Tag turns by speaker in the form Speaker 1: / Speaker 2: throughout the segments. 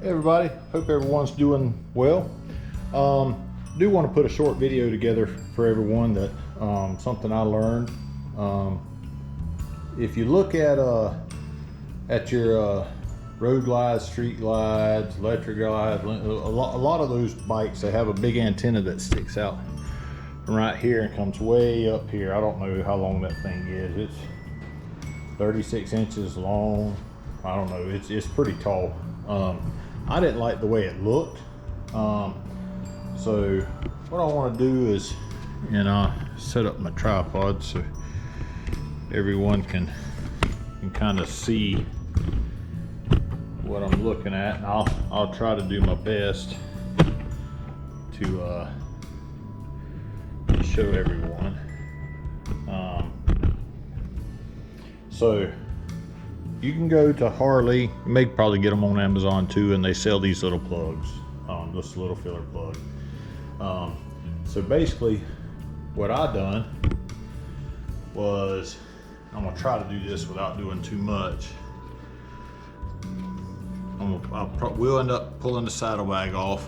Speaker 1: Hey everybody, hope everyone's doing well. Do want to put a short video together for everyone that something I learned. If you look at your road glides, street glides, electric glides, a lot of those bikes, they have a big antenna that sticks out from right here and comes way up here. I don't know how long that thing is. It's 36 inches long. I don't know, it's pretty tall. I didn't like the way it looked. So what I want to do is, set up my tripod so everyone can kind of see what I'm looking at, and I'll try to do my best to show everyone. So you can go to Harley, you may probably get them on Amazon too, and they sell these little plugs, just a little filler plug. So basically what I done was, I'm gonna try to do this without doing too much. We'll end up pulling the saddlebag off.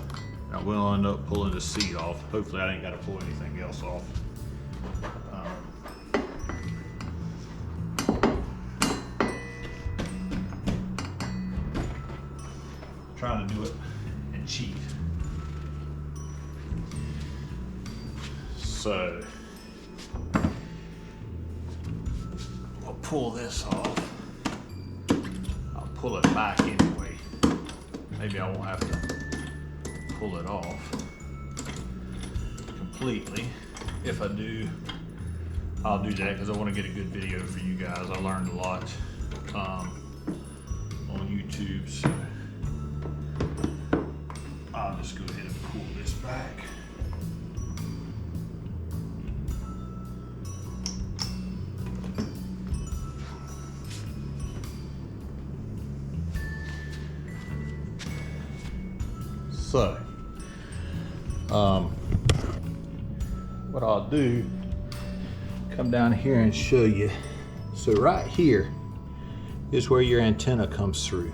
Speaker 1: I will end up pulling the seat off. Hopefully I ain't gotta pull anything else off. Trying to do it and cheat. So I'll pull this off. I'll pull it back anyway. Maybe I won't have to pull it off completely. If I do, I'll do that because I want to get a good video for you guys. I learned a lot on YouTube. So I'll just go ahead and pull this back. So, what I'll do, come down here and show you. So right here is where your antenna comes through.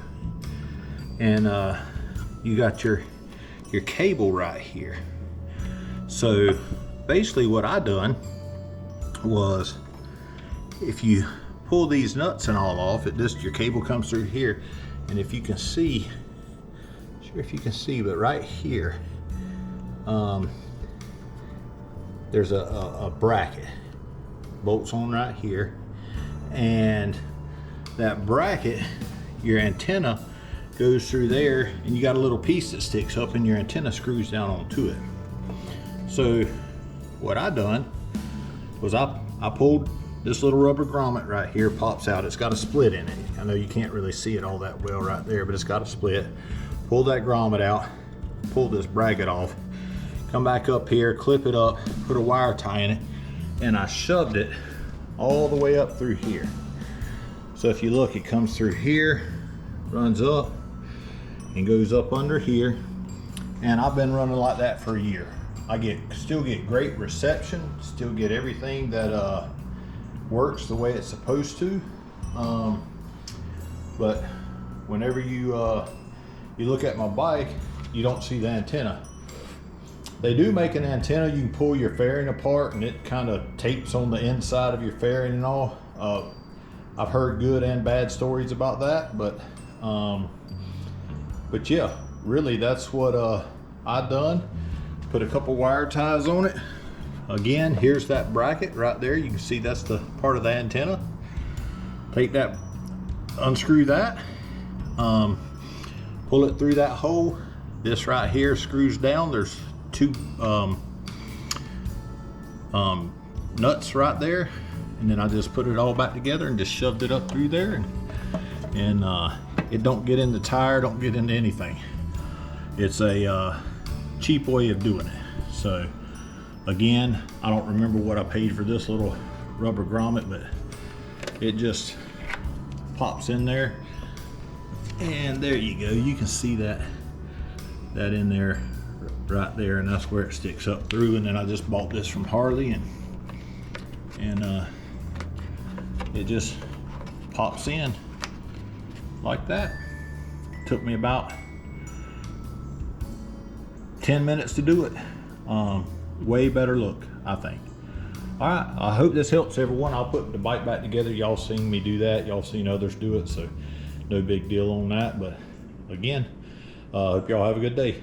Speaker 1: And you got your cable right here. So basically what I done was, if you pull these nuts and all off, your cable comes through here. And if you can see, sure if you can see, but right here there's a bracket, bolts on right here, and that bracket, your antenna goes through there, and you got a little piece that sticks up and your antenna screws down onto it. So what I done was I pulled this little rubber grommet right here, pops out. It's got a split in it. I know you can't really see it all that well right there, but it's got a split. Pull that grommet out, pull this bracket off, come back up here, clip it up, put a wire tie in it, and I shoved it all the way up through here. So if you look, it comes through here, runs up, and goes up under here. And I've been running like that for a year. I still get great reception, still get everything that works the way it's supposed to. But whenever you look at my bike, you don't see the antenna. They do make an antenna, you can pull your fairing apart and it kind of tapes on the inside of your fairing and all. I've heard good and bad stories about that, but yeah, really that's what I done. Put a couple wire ties on it. Again, here's that bracket right there. You can see that's the part of the antenna. Take that, unscrew that, pull it through that hole. This right here screws down. There's two nuts right there, and then I just put it all back together and just shoved it up through there, and it don't get in the tire, don't get into anything. It's a cheap way of doing it. So again, I don't remember what I paid for this little rubber grommet, but it just pops in there, and there you go. You can see that in there right there, and that's where it sticks up through. And then I just bought this from Harley, and it just pops in like that. Took me about 10 minutes to do it. Way better look, I think. All right, I hope this helps everyone. I'll put the bike back together. Y'all seen me do that. Y'all seen others do it, so no big deal on that. But again, hope y'all have a good day.